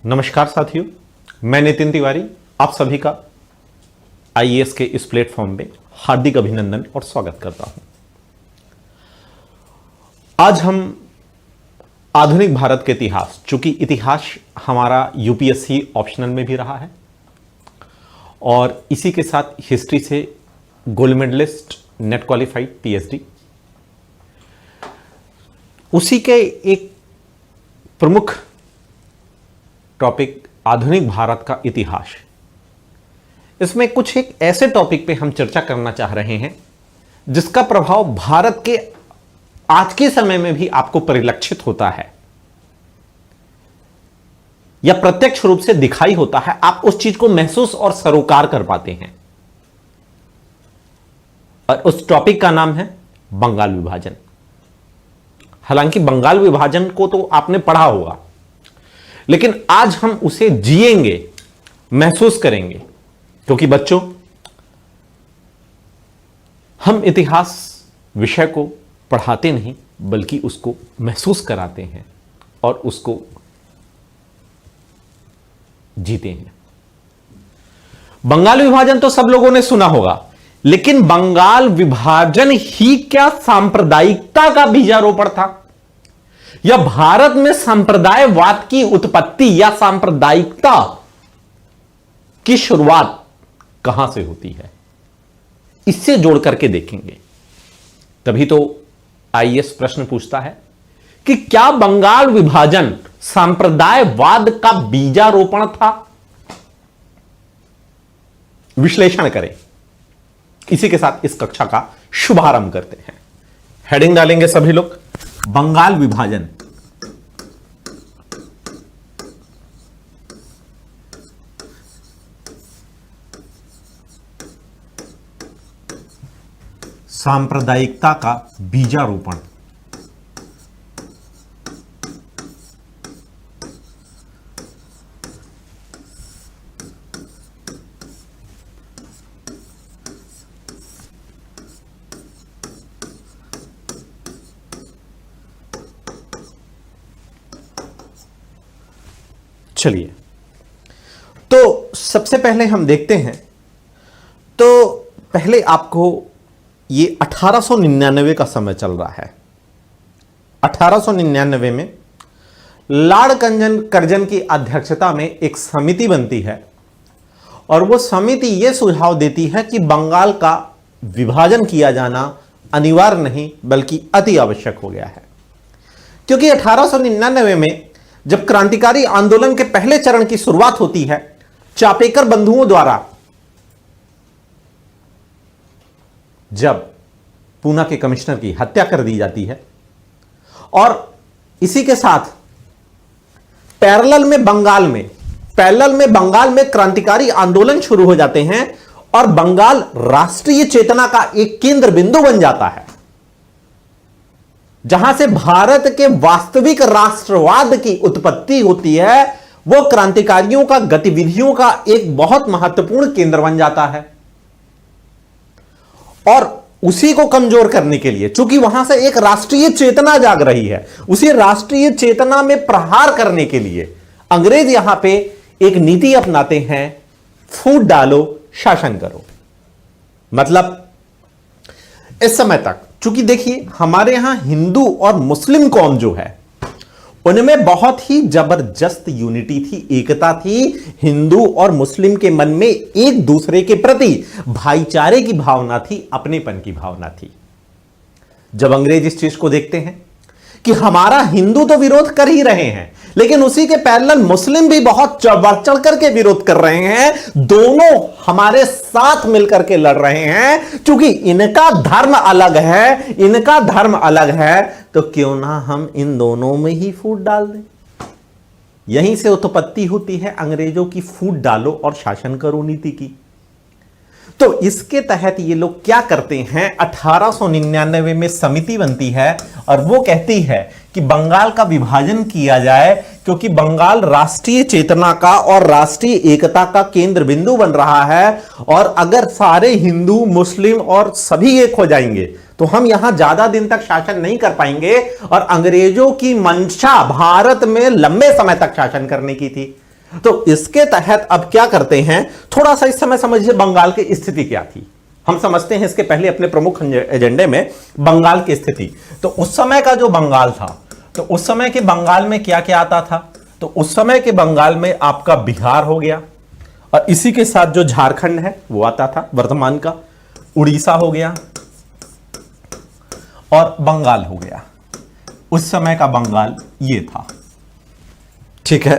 नमस्कार साथियों, मैं नितिन तिवारी आप सभी का आईएएस के इस प्लेटफॉर्म में हार्दिक अभिनंदन और स्वागत करता हूं। आज हम आधुनिक भारत के इतिहास, चूंकि इतिहास हमारा यूपीएससी ऑप्शनल में भी रहा है और इसी के साथ हिस्ट्री से gold medalist, NET qualified, PhD, उसी के एक प्रमुख टॉपिक आधुनिक भारत का इतिहास। इसमें कुछ एक ऐसे टॉपिक पे हम चर्चा करना चाह रहे हैं जिसका प्रभाव भारत के आज के समय में भी आपको परिलक्षित होता है या प्रत्यक्ष रूप से दिखाई होता है। आप उस चीज को महसूस और सरोकार कर पाते हैं और उस टॉपिक का नाम है बंगाल विभाजन। हालांकि बंगाल विभाजन को तो आपने पढ़ा होगा, लेकिन आज हम उसे जिएंगे, महसूस करेंगे, क्योंकि बच्चों, हम इतिहास विषय को पढ़ाते नहीं बल्कि उसको महसूस कराते हैं और उसको जीते हैं। बंगाल विभाजन तो सब लोगों ने सुना होगा, लेकिन बंगाल विभाजन ही क्या सांप्रदायिकता का बीजारोपण था? या भारत में सांप्रदायवाद की उत्पत्ति या सांप्रदायिकता की शुरुआत कहां से होती है, इससे जोड़ करके देखेंगे। तभी तो आईएएस प्रश्न पूछता है कि क्या बंगाल विभाजन सांप्रदायवाद का बीजारोपण था? विश्लेषण करें। इसी के साथ इस कक्षा का शुभारंभ करते हैं। हेडिंग डालेंगे सभी लोग, बंगाल विभाजन। सांप्रदायिकता का बीजारोपण। चलिए, तो सबसे पहले हम देखते हैं। तो पहले आपको ये 1899 का समय चल रहा है। 1899 में लॉर्ड कर्जन की अध्यक्षता में एक समिति बनती है और वो समिति ये सुझाव देती है कि बंगाल का विभाजन किया जाना अनिवार्य नहीं बल्कि अति आवश्यक हो गया है, क्योंकि 1899 में जब क्रांतिकारी आंदोलन के पहले चरण की शुरुआत होती है, चापेकर बंधुओं द्वारा जब पूना के कमिश्नर की हत्या कर दी जाती है और इसी के साथ पैरेलल में बंगाल में क्रांतिकारी आंदोलन शुरू हो जाते हैं और बंगाल राष्ट्रीय चेतना का एक केंद्र बिंदु बन जाता है, जहां से भारत के वास्तविक राष्ट्रवाद की उत्पत्ति होती है। वो क्रांतिकारियों का गतिविधियों का एक बहुत महत्वपूर्ण केंद्र बन जाता है और उसी को कमजोर करने के लिए, चूंकि वहां से एक राष्ट्रीय चेतना जाग रही है, उसी राष्ट्रीय चेतना में प्रहार करने के लिए अंग्रेज यहां पे एक नीति अपनाते हैं, फूट डालो, शासन करो। मतलब इस समय तक, चूंकि देखिए हमारे यहां हिंदू और मुस्लिम कौम जो है उनमें बहुत ही जबरदस्त यूनिटी थी, एकता थी। हिंदू और मुस्लिम के मन में एक दूसरे के प्रति भाईचारे की भावना थी, अपनेपन की भावना थी। जब अंग्रेज इस चीज को देखते हैं कि हमारा हिंदू तो विरोध कर ही रहे हैं, लेकिन उसी के पैरेलल मुस्लिम भी बहुत बढ़ चढ़ करके विरोध कर रहे हैं, दोनों हमारे साथ मिलकर के लड़ रहे हैं, क्योंकि इनका धर्म अलग है, तो क्यों ना हम इन दोनों में ही फूट डाल दें। यहीं से उत्पत्ति होती है अंग्रेजों की फूट डालो और शासन करो नीति की। तो इसके तहत ये लोग क्या करते हैं, 1899 में समिति बनती है और वो कहती है कि बंगाल का विभाजन किया जाए, क्योंकि बंगाल राष्ट्रीय चेतना का और राष्ट्रीय एकता का केंद्र बिंदु बन रहा है और अगर सारे हिंदू, मुस्लिम और सभी एक हो जाएंगे तो हम यहां ज्यादा दिन तक शासन नहीं कर पाएंगे। और अंग्रेजों की मंशा भारत में लंबे समय तक शासन करने की थी, तो इसके तहत अब क्या करते हैं, थोड़ा सा इस समय समझिए बंगाल की स्थिति क्या थी। हम समझते हैं इसके पहले अपने प्रमुख एजेंडे में बंगाल की स्थिति। तो उस समय का जो बंगाल था, तो उस समय के बंगाल में क्या क्या आता था, तो उस समय के बंगाल में आपका बिहार हो गया, और इसी के साथ जो झारखंड है वो आता था वर्तमान का, उड़ीसा हो गया और बंगाल हो गया। उस समय का बंगाल ये था, ठीक है।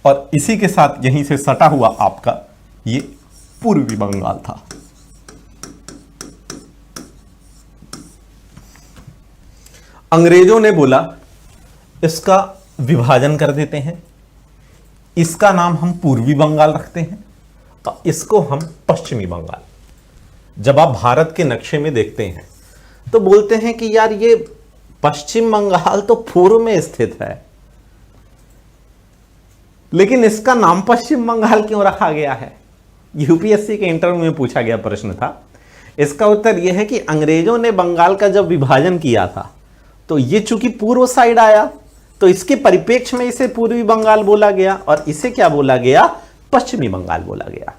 और इसी के साथ यहीं से सटा हुआ आपका ये पूर्वी बंगाल था। अंग्रेजों ने बोला इसका विभाजन कर देते हैं, इसका नाम हम पूर्वी बंगाल रखते हैं और इसको हम पश्चिमी बंगाल। जब आप भारत के नक्शे में देखते हैं तो बोलते हैं कि यार ये पश्चिम बंगाल तो पूर्व में स्थित है, लेकिन इसका नाम पश्चिम बंगाल क्यों रखा गया है। यूपीएससी के इंटरव्यू में पूछा गया प्रश्न था। इसका उत्तर यह है कि अंग्रेजों ने बंगाल का जब विभाजन किया था तो ये चूंकि पूर्व साइड आया, तो इसके परिप्रेक्ष्य में इसे पूर्वी बंगाल बोला गया और इसे क्या बोला गया, पश्चिमी बंगाल बोला गया।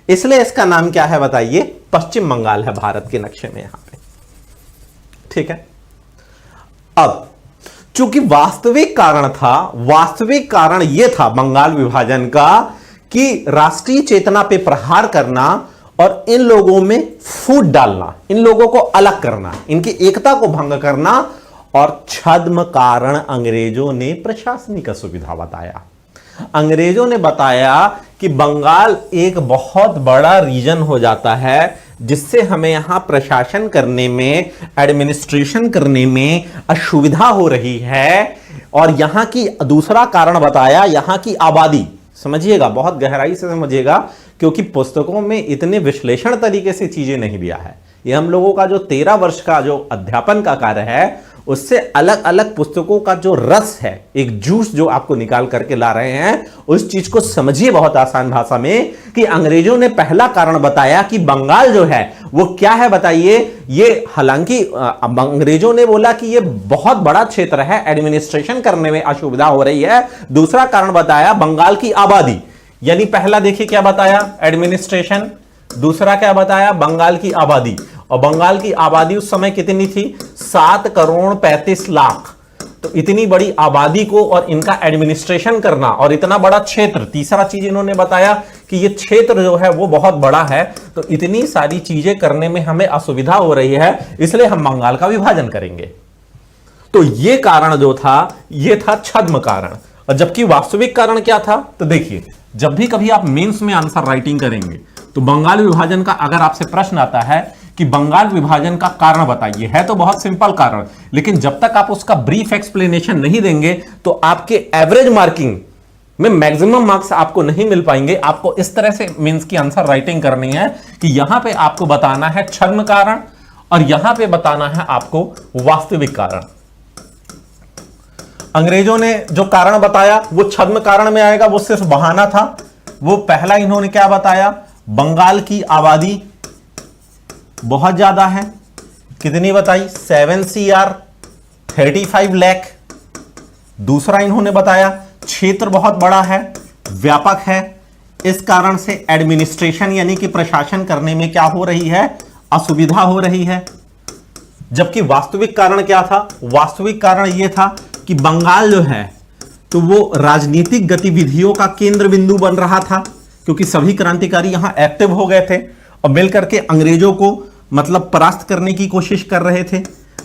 इसलिए इसका नाम क्या है बताइए, पश्चिम बंगाल है भारत के नक्शे में यहां पे, ठीक है। अब चूंकि वास्तविक कारण था, वास्तविक कारण यह था बंगाल विभाजन का कि राष्ट्रीय चेतना पे प्रहार करना और इन लोगों में फूट डालना, इन लोगों को अलग करना, इनकी एकता को भंग करना, और छद्म कारण अंग्रेजों ने प्रशासनिक असुविधा बताया। अंग्रेजों ने बताया कि बंगाल एक बहुत बड़ा रीजन हो जाता है जिससे हमें यहां प्रशासन करने में, एडमिनिस्ट्रेशन करने में असुविधा हो रही है। और यहां की दूसरा कारण बताया, यहां की आबादी। समझिएगा, बहुत गहराई से समझिएगा, क्योंकि पुस्तकों में इतने विश्लेषण तरीके से चीजें नहीं दिया है। ये हम लोगों का जो 13 वर्ष का जो अध्यापन का कार्य है उससे अलग अलग पुस्तकों का जो रस है, एक जूस जो आपको निकाल करके ला रहे हैं, उस चीज को समझिए बहुत आसान भाषा में कि अंग्रेजों ने पहला कारण बताया कि बंगाल जो है वो क्या है बताइए। ये हालांकि अंग्रेजों ने बोला कि ये बहुत बड़ा क्षेत्र है, एडमिनिस्ट्रेशन करने में असुविधा हो रही है। दूसरा कारण बताया बंगाल की आबादी, यानी पहला देखिए क्या बताया, एडमिनिस्ट्रेशन। दूसरा क्या बताया, बंगाल की आबादी। और बंगाल की आबादी उस समय कितनी थी, 7,35,00,000। तो इतनी बड़ी आबादी को और इनका एडमिनिस्ट्रेशन करना और इतना बड़ा क्षेत्र। तीसरा चीज इन्होंने बताया कि ये क्षेत्र जो है वो बहुत बड़ा है, तो इतनी सारी चीजें करने में हमें असुविधा हो रही है, इसलिए हम बंगाल का विभाजन करेंगे। तो ये कारण जो था ये था छद्म कारण। और जबकि वास्तविक कारण क्या था, तो देखिए जब भी कभी आप मेंस में आंसर राइटिंग करेंगे तो बंगाल विभाजन का अगर आपसे प्रश्न आता है कि बंगाल विभाजन का कारण बताइए, है तो बहुत सिंपल कारण, लेकिन जब तक आप उसका ब्रीफ एक्सप्लेनेशन नहीं देंगे तो आपके एवरेज मार्किंग में मैक्सिमम मार्क्स आपको नहीं मिल पाएंगे। आपको इस तरह से मेंस की आंसर राइटिंग करनी है कि यहां पे आपको बताना है छद्म कारण और यहां पे बताना है आपको वास्तविक कारण। अंग्रेजों ने जो कारण बताया वो छद्म कारण में आएगा, वो सिर्फ बहाना था। वो पहला इन्होंने क्या बताया, बंगाल की आबादी बहुत ज्यादा है, कितनी बताई, 7 CR 35 लाख। दूसरा इन्होंने बताया क्षेत्र बहुत बड़ा है, व्यापक है, इस कारण से एडमिनिस्ट्रेशन यानी कि प्रशासन करने में क्या हो रही है, असुविधा हो रही है। जबकि वास्तविक कारण क्या था, वास्तविक कारण यह था कि बंगाल जो है तो वो राजनीतिक गतिविधियों का केंद्र बिंदु बन रहा था, क्योंकि सभी क्रांतिकारी यहां एक्टिव हो गए थे और मिलकर के अंग्रेजों को मतलब परास्त करने की कोशिश कर रहे थे।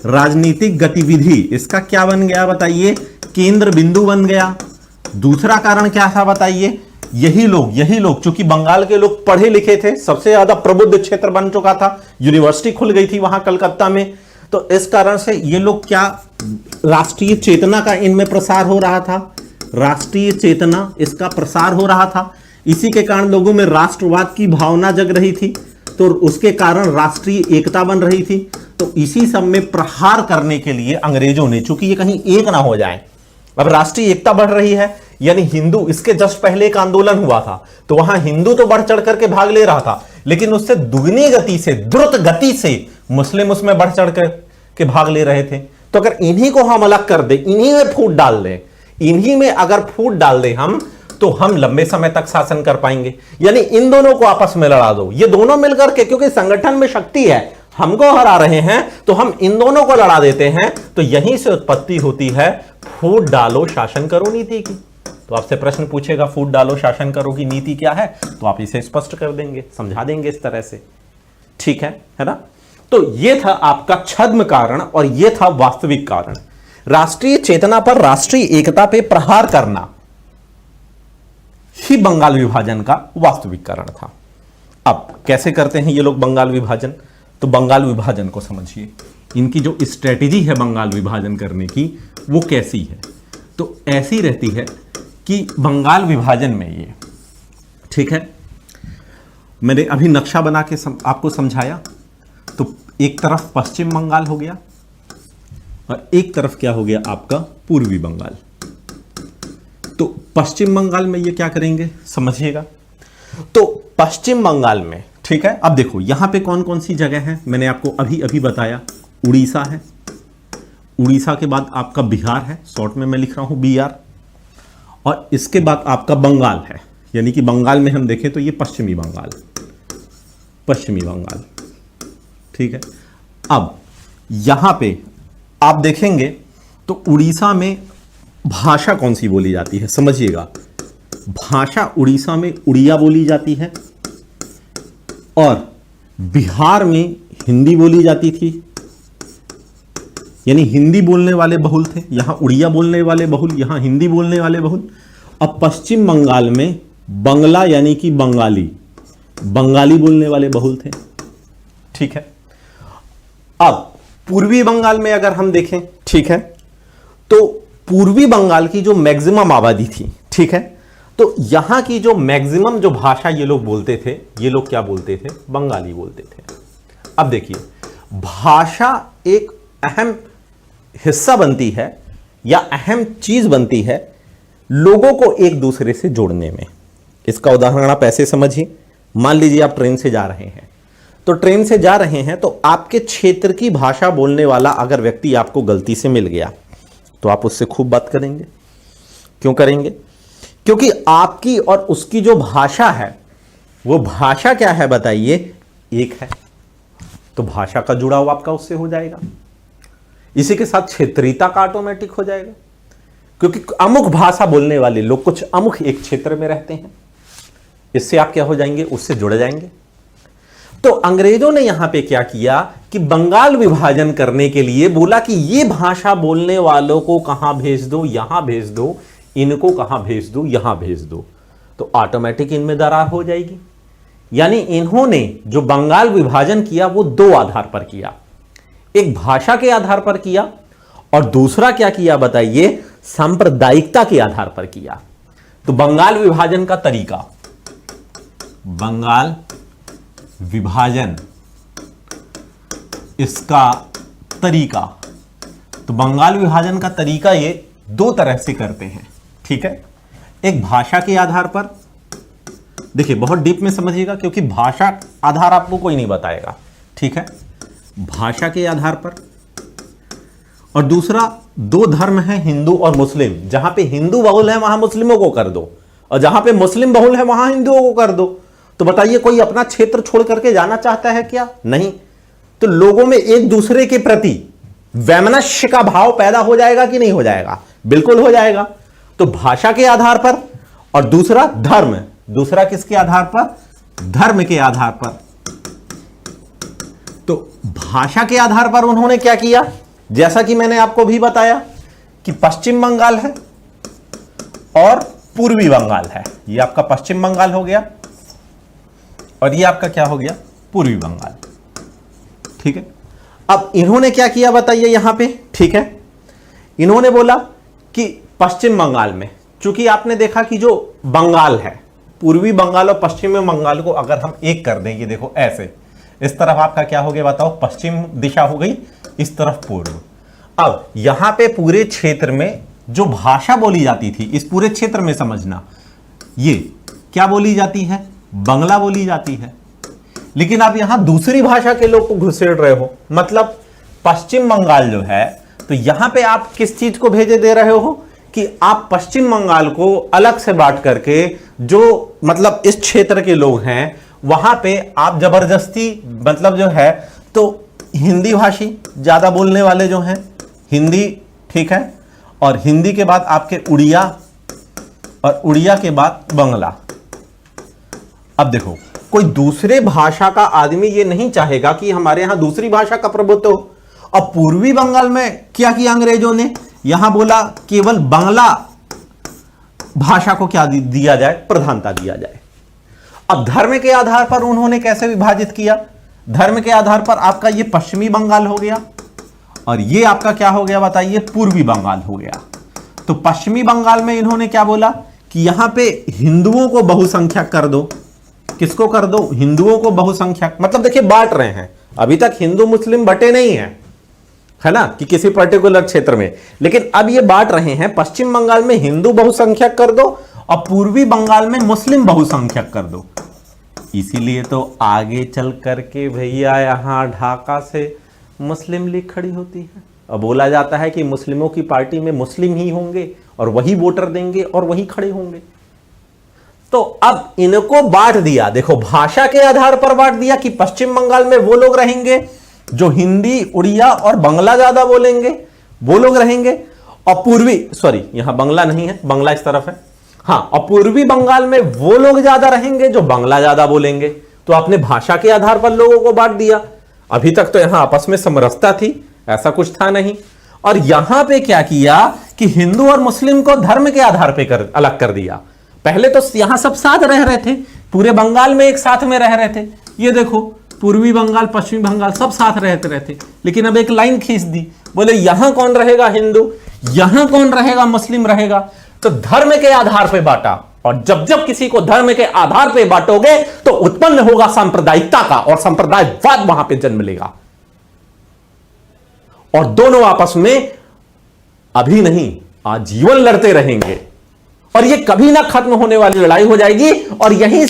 राजनीतिक गतिविधि इसका क्या बन गया बताइए, केंद्र बिंदु बन गया। दूसरा कारण क्या था बताइए, यही लोग चूंकि बंगाल के लोग पढ़े लिखे थे, सबसे ज्यादा प्रबुद्ध क्षेत्र बन चुका था, यूनिवर्सिटी खुल गई थी वहां कलकत्ता में, तो इस कारण से ये लोग क्या, राष्ट्रीय चेतना का इनमें प्रसार हो रहा था, राष्ट्रीय चेतना इसका प्रसार हो रहा था। इसी के कारण लोगों में राष्ट्रवाद की भावना जग रही थी, तो उसके कारण राष्ट्रीय एकता बन रही थी। तो इसी सब में प्रहार करने के लिए अंग्रेजों ने, चूंकि ये कहीं एक ना हो जाए, अब राष्ट्रीय एकता बढ़ रही है, यानी हिंदू, इसके जस्ट पहले एक आंदोलन हुआ था तो वहां हिंदू तो बढ़ चढ़ करके भाग ले रहा था, लेकिन उससे दुगनी गति से, द्रुत गति से मुस्लिम उसमें बढ़ चढ़ के भाग ले रहे थे। तो अगर इन्हीं को हम अलग कर दे, इन्हीं में फूट डाल दें, इन्हीं में अगर फूट डाल दें हम, तो हम लंबे समय तक शासन कर पाएंगे। यानी इन दोनों को आपस में लड़ा दो, ये दोनों मिलकर के, क्योंकि संगठन में शक्ति है, हमको हरा रहे हैं तो हम इन दोनों को लड़ा देते हैं। तो यहीं से उत्पत्ति होती है फूट डालो शासन करो नीति की। तो आपसे प्रश्न पूछेगा फूट डालो शासन करो की नीति क्या है, तो आप इसे स्पष्ट कर देंगे, समझा देंगे इस तरह से, ठीक है ना। तो यह था आपका छद्म कारण और यह था वास्तविक कारण। राष्ट्रीय चेतना पर, राष्ट्रीय एकता पे प्रहार करना ही बंगाल विभाजन का वास्तविक कारण था। अब कैसे करते हैं ये लोग बंगाल विभाजन, तो बंगाल विभाजन को समझिए, इनकी जो स्ट्रेटेजी है बंगाल विभाजन करने की वो कैसी है। तो ऐसी रहती है कि बंगाल विभाजन में ये, ठीक है, मैंने अभी नक्शा बना के आपको समझाया। तो एक तरफ पश्चिम बंगाल हो गया और एक तरफ क्या हो गया आपका पूर्वी बंगाल। तो पश्चिम बंगाल में ये क्या करेंगे समझिएगा। तो पश्चिम बंगाल में, ठीक है, अब देखो यहां पे कौन कौन सी जगह है, मैंने आपको अभी अभी बताया। उड़ीसा है, उड़ीसा के बाद आपका बिहार है, शॉर्ट में मैं लिख रहा हूं बीआर, और इसके बाद आपका बंगाल है। यानी कि बंगाल में हम देखें तो ये पश्चिमी बंगाल, पश्चिमी बंगाल, ठीक है। अब यहां पे आप देखेंगे तो उड़ीसा में भाषा कौन सी बोली जाती है समझिएगा। भाषा उड़ीसा में उड़िया बोली जाती है और बिहार में हिंदी बोली जाती थी, यानी हिंदी बोलने वाले बहुल थे, यहां उड़िया बोलने वाले बहुल, यहां हिंदी बोलने वाले बहुल। अब पश्चिम बंगाल में बंगला यानी कि बंगाली, बंगाली बोलने वाले बहुल थे, ठीक है। अब पूर्वी बंगाल में अगर हम देखें, ठीक है, तो पूर्वी बंगाल की जो मैक्सिमम आबादी थी, ठीक है, तो यहां की जो मैक्सिमम जो भाषा ये लोग बोलते थे, ये लोग क्या बोलते थे, बंगाली बोलते थे। अब देखिए भाषा एक अहम हिस्सा बनती है या अहम चीज बनती है लोगों को एक दूसरे से जोड़ने में। इसका उदाहरण आप ऐसे समझिए, मान लीजिए आप ट्रेन से जा रहे हैं, तो ट्रेन से जा रहे हैं तो आपके क्षेत्र की भाषा बोलने वाला अगर व्यक्ति आपको गलती से मिल गया तो आप उससे खूब बात करेंगे। क्यों करेंगे? क्योंकि आपकी और उसकी जो भाषा है वो भाषा क्या है बताइए, एक है, तो भाषा का जुड़ाव आपका उससे हो जाएगा। इसी के साथ क्षेत्रीयता का ऑटोमेटिक हो जाएगा, क्योंकि अमुक भाषा बोलने वाले लोग कुछ अमुक एक क्षेत्र में रहते हैं, इससे आप क्या हो जाएंगे, उससे जुड़ जाएंगे। तो अंग्रेजों ने यहां पे क्या किया कि बंगाल विभाजन करने के लिए बोला कि ये भाषा बोलने वालों को कहां भेज दो, यहां भेज दो, इनको कहां भेज दो, यहां भेज दो, तो ऑटोमेटिक इनमें दरार हो जाएगी। यानी इन्होंने जो बंगाल विभाजन किया वो दो आधार पर किया, एक भाषा के आधार पर किया और दूसरा क्या किया बताइए, सांप्रदायिकता के आधार पर किया। तो बंगाल विभाजन का तरीका, बंगाल विभाजन इसका तरीका, तो बंगाल विभाजन का तरीका ये दो तरह से करते हैं, ठीक है। एक भाषा के आधार पर, देखिए बहुत डीप में समझिएगा क्योंकि भाषा आधार आपको कोई नहीं बताएगा, ठीक है, भाषा के आधार पर। और दूसरा, दो धर्म है हिंदू और मुस्लिम, जहां पे हिंदू बहुल है वहां मुस्लिमों को कर दो और जहां पे मुस्लिम बहुल है वहां हिंदुओं को कर दो। तो बताइए कोई अपना क्षेत्र छोड़ करके जाना चाहता है क्या? नहीं। तो लोगों में एक दूसरे के प्रति वैमनस्य का भाव पैदा हो जाएगा कि नहीं हो जाएगा? बिल्कुल हो जाएगा। तो भाषा के आधार पर और दूसरा धर्म, दूसरा किसके आधार पर, धर्म के आधार पर। तो भाषा के आधार पर उन्होंने क्या किया, जैसा कि मैंने आपको भी बताया कि पश्चिम बंगाल है और पूर्वी बंगाल है, ये आपका पश्चिम बंगाल हो गया और ये आपका क्या हो गया, पूर्वी बंगाल, ठीक है। अब इन्होंने क्या किया बताइए यहां पे, ठीक है, इन्होंने बोला कि पश्चिम बंगाल में, चूंकि आपने देखा कि जो बंगाल है, पूर्वी बंगाल और पश्चिमी बंगाल को अगर हम एक कर दें, ये देखो ऐसे, इस तरफ आपका क्या हो गया बताओ, पश्चिम दिशा हो गई, इस तरफ पूर्व। अब यहां पे पूरे क्षेत्र में जो भाषा बोली जाती थी, इस पूरे क्षेत्र में समझना, ये क्या बोली जाती है, बंगला बोली जाती है। लेकिन आप यहां दूसरी भाषा के लोग को घुसेड़ रहे हो, मतलब पश्चिम बंगाल जो है, तो यहां पे आप किस चीज को भेजे दे रहे हो, कि आप पश्चिम बंगाल को अलग से बांट करके जो मतलब इस क्षेत्र के लोग हैं वहां पे आप जबरदस्ती मतलब जो है तो हिंदी भाषी ज्यादा बोलने वाले जो हैं हिंदी, ठीक है, और हिंदी के बाद आपके उड़िया और उड़िया के बाद बंगला। अब देखो कोई दूसरे भाषा का आदमी ये नहीं चाहेगा कि हमारे यहां दूसरी भाषा का प्रभुत्व हो। अब पूर्वी बंगाल में क्या किया अंग्रेजों ने, यहां बोला केवल बांग्ला भाषा को क्या दिया जाए, प्रधानता दिया जाए। अब धर्म के आधार पर उन्होंने कैसे विभाजित किया, धर्म के आधार पर आपका ये पश्चिमी बंगाल हो गया और ये आपका क्या हो गया बताइए, पूर्वी बंगाल हो गया। तो पश्चिमी बंगाल में इन्होंने क्या बोला कि यहां पे हिंदुओं को बहुसंख्यक कर दो। किसको कर दो, हिंदुओं को बहुसंख्यक। मतलब देखिए बांट रहे हैं, अभी तक हिंदू मुस्लिम बटे नहीं है, है ना, कि किसी पर्टिकुलर क्षेत्र में, लेकिन अब ये बांट रहे हैं पश्चिम बंगाल में हिंदू बहुसंख्यक कर दो और पूर्वी बंगाल में मुस्लिम बहुसंख्यक कर दो। इसीलिए तो आगे चल करके भैया यहां ढाका से मुस्लिम लीग खड़ी होती है और बोला जाता है कि मुस्लिमों की पार्टी में मुस्लिम ही होंगे और वही वोटर देंगे और वही खड़े होंगे। तो अब इनको बांट दिया, देखो भाषा के आधार पर बांट दिया कि पश्चिम बंगाल में वो लोग रहेंगे जो हिंदी, उड़िया और बांग्ला ज्यादा बोलेंगे, वो लोग रहेंगे, और पूर्वी यहां बांग्ला नहीं है, बांग्ला इस तरफ है, हाँ, और पूर्वी बंगाल में वो लोग ज्यादा रहेंगे जो बांग्ला ज्यादा बोलेंगे। तो आपने भाषा के आधार पर लोगों को बांट दिया। अभी तक तो यहां आपस में समरसता थी, ऐसा कुछ था नहीं। और यहां पे क्या किया कि हिंदू और मुस्लिम को धर्म के आधार पर अलग कर दिया। पहले तो यहां सब साथ रह रहे थे, पूरे बंगाल में एक साथ में रह रहे थे, ये देखो पूर्वी बंगाल पश्चिमी बंगाल सब साथ रहते रहते, लेकिन अब एक लाइन खींच दी, बोले यहां कौन रहेगा हिंदू, यहां कौन रहेगा मुस्लिम रहेगा। तो धर्म के आधार पे बांटा, और जब जब किसी को धर्म के आधार पे बांटोगे तो उत्पन्न होगा सांप्रदायिकता का, और सांप्रदायिकवाद वहां पे जन्म लेगा, और दोनों आपस में अभी नहीं आजीवन लड़ते रहेंगे, और ये कभी ना खत्म होने वाली लड़ाई हो जाएगी। और यहीं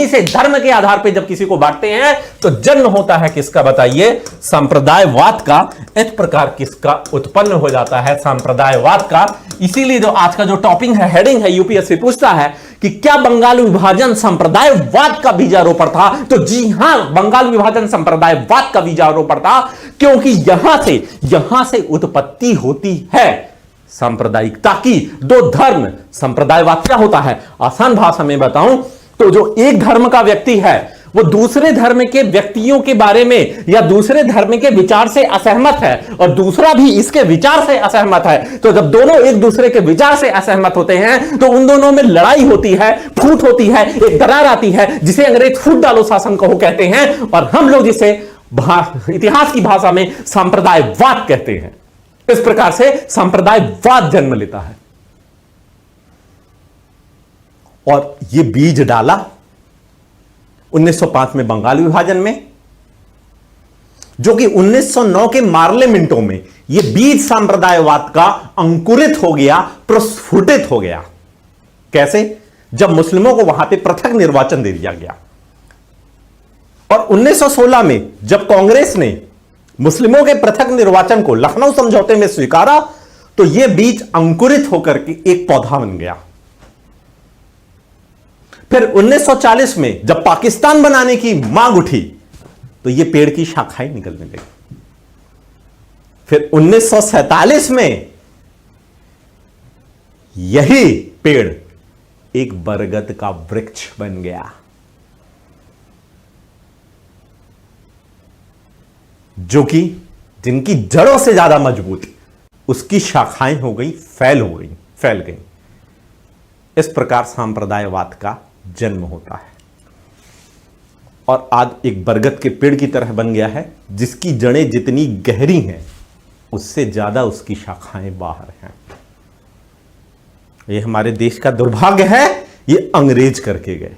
से धर्म के आधार पे जब किसी को बांटते हैं तो जन्म होता है किसका बताइए, सांप्रदायवाद का। इस प्रकार किसका उत्पन्न हो जाता है, सांप्रदायवाद का। इसीलिए जो आज का जो टॉपिक है, हेडिंग है, यूपीएससी पूछता है कि क्या बंगाल विभाजन सांप्रदायवाद का बीजारोपण था, तो जी हां, बंगाल विभाजन सांप्रदायवाद का बीजारोपण था, क्योंकि यहां से उत्पत्ति होती है सांप्रदायिकता की। दो धर्म, संप्रदायवाद क्या होता है, आसान भाषा में बताऊं तो जो एक धर्म का व्यक्ति है वो दूसरे धर्म के व्यक्तियों के बारे में या दूसरे धर्म के विचार से असहमत है, और दूसरा भी इसके विचार से असहमत है। तो जब दोनों एक दूसरे के विचार से असहमत होते हैं तो उन दोनों में लड़ाई होती है, फूट होती है, एक दरार आती है, जिसे अंग्रेज फूट डालो शासन को कहते हैं, और हम लोग जिसे इतिहास की भाषा में सांप्रदायवाद कहते हैं। इस प्रकार से सांप्रदायवाद जन्म लेता है, और यह बीज डाला 1905 में बंगाल विभाजन में, जो कि 1909 के पार्लियामेंटों में यह बीज सांप्रदायवाद का अंकुरित हो गया, प्रस्फुटित हो गया। कैसे, जब मुस्लिमों को वहां पे पृथक निर्वाचन दे दिया गया, और 1916 में जब कांग्रेस ने मुस्लिमों के पृथक निर्वाचन को लखनऊ समझौते में स्वीकारा, तो यह बीज अंकुरित होकर के एक पौधा बन गया। फिर 1940 में जब पाकिस्तान बनाने की मांग उठी तो यह पेड़ की शाखाएं निकलने लगी। फिर 1947 में यही पेड़ एक बरगद का वृक्ष बन गया, जो कि जिनकी जड़ों से ज्यादा मजबूत, उसकी शाखाएं हो गई, फैल गई। इस प्रकार सांप्रदायवाद का जन्म होता है, और आज एक बरगद के पेड़ की तरह बन गया है, जिसकी जड़ें जितनी गहरी हैं उससे ज्यादा उसकी शाखाएं बाहर हैं। यह हमारे देश का दुर्भाग्य है, ये अंग्रेज करके गए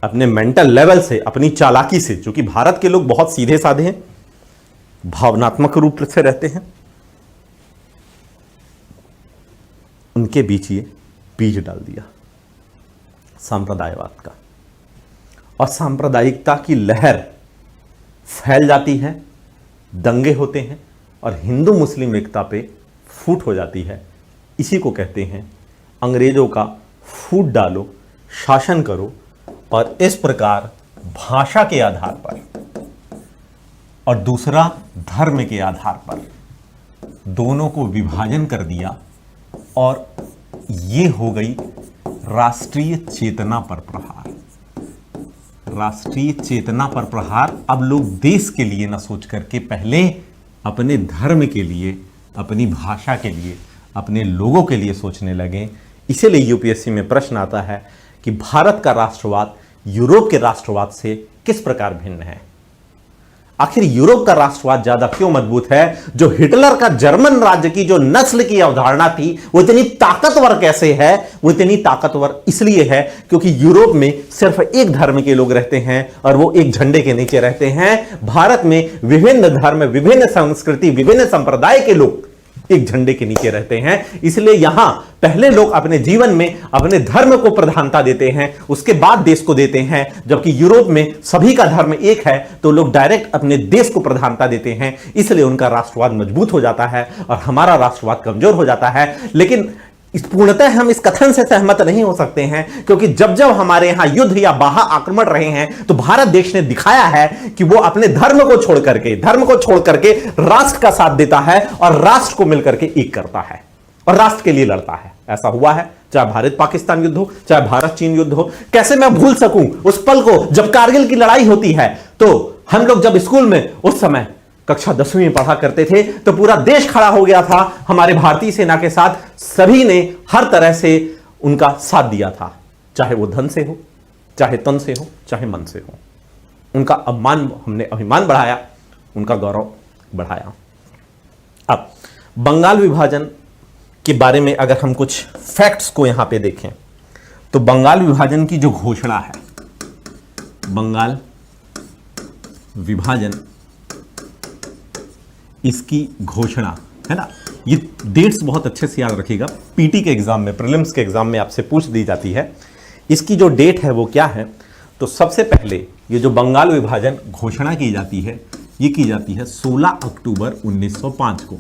अपने मेंटल लेवल से, अपनी चालाकी से। क्योंकि भारत के लोग बहुत सीधे साधे हैं, भावनात्मक रूप से रहते हैं, उनके बीच ये बीज डाल दिया सांप्रदायवाद का, और सांप्रदायिकता की लहर फैल जाती है, दंगे होते हैं, और हिंदू मुस्लिम एकता पे फूट हो जाती है, इसी को कहते हैं अंग्रेजों का फूट डालो, शासन करो, और इस प्रकार भाषा के आधार पर और दूसरा धर्म के आधार पर दोनों को विभाजन कर दिया, और ये हो गई राष्ट्रीय चेतना पर प्रहार। राष्ट्रीय चेतना पर प्रहार। अब लोग देश के लिए ना सोच करके पहले अपने धर्म के लिए, अपनी भाषा के लिए, अपने लोगों के लिए सोचने लगे। इसीलिए यूपीएससी में प्रश्न आता है कि भारत का राष्ट्रवाद यूरोप के राष्ट्रवाद से किस प्रकार भिन्न है। आखिर यूरोप का राष्ट्रवाद ज्यादा क्यों मजबूत है? जो हिटलर का जर्मन राज्य की जो नस्ल की अवधारणा थी वो इतनी ताकतवर कैसे है? वो इतनी ताकतवर इसलिए है क्योंकि यूरोप में सिर्फ एक धर्म के लोग रहते हैं और वो एक झंडे के नीचे रहते हैं। भारत में विभिन्न धर्म, विभिन्न संस्कृति, विभिन्न संप्रदाय के लोग एक झंडे के नीचे रहते हैं। इसलिए यहां पहले लोग अपने जीवन में अपने धर्म को प्रधानता देते हैं, उसके बाद देश को देते हैं। जबकि यूरोप में सभी का धर्म एक है तो लोग डायरेक्ट अपने देश को प्रधानता देते हैं। इसलिए उनका राष्ट्रवाद मजबूत हो जाता है और हमारा राष्ट्रवाद कमजोर हो जाता है। लेकिन पूर्णतः हम इस कथन से सहमत नहीं हो सकते हैं, क्योंकि जब जब हमारे यहां युद्ध या बाह्य आक्रमण रहे हैं तो भारत देश ने दिखाया है कि वो अपने धर्म को छोड़ करके राष्ट्र का साथ देता है और राष्ट्र को मिलकर के एक करता है और राष्ट्र के लिए लड़ता है। ऐसा हुआ है, चाहे भारत पाकिस्तान युद्ध हो, चाहे भारत चीन युद्ध हो। कैसे मैं भूल सकूं उस पल को जब कारगिल की लड़ाई होती है। तो हम लोग जब स्कूल में उस समय कक्षा 10वीं में पढ़ा करते थे तो पूरा देश खड़ा हो गया था हमारे भारतीय सेना के साथ। सभी ने हर तरह से उनका साथ दिया था, चाहे वो धन से हो, चाहे तन से हो, चाहे मन से हो। उनका हमने अभिमान बढ़ाया, उनका गौरव बढ़ाया। अब बंगाल विभाजन के बारे में अगर हम कुछ फैक्ट्स को यहां पे देखें तो बंगाल विभाजन की जो घोषणा है, बंगाल विभाजन इसकी घोषणा है ना, ये डेट्स बहुत अच्छे से याद रखिएगा। पीटी के एग्जाम में, प्रीलिम्स के एग्जाम में आपसे पूछ दी जाती है। इसकी जो डेट है वो क्या है? तो सबसे पहले ये जो बंगाल विभाजन घोषणा की जाती है ये की जाती है 16 अक्टूबर 1905 को।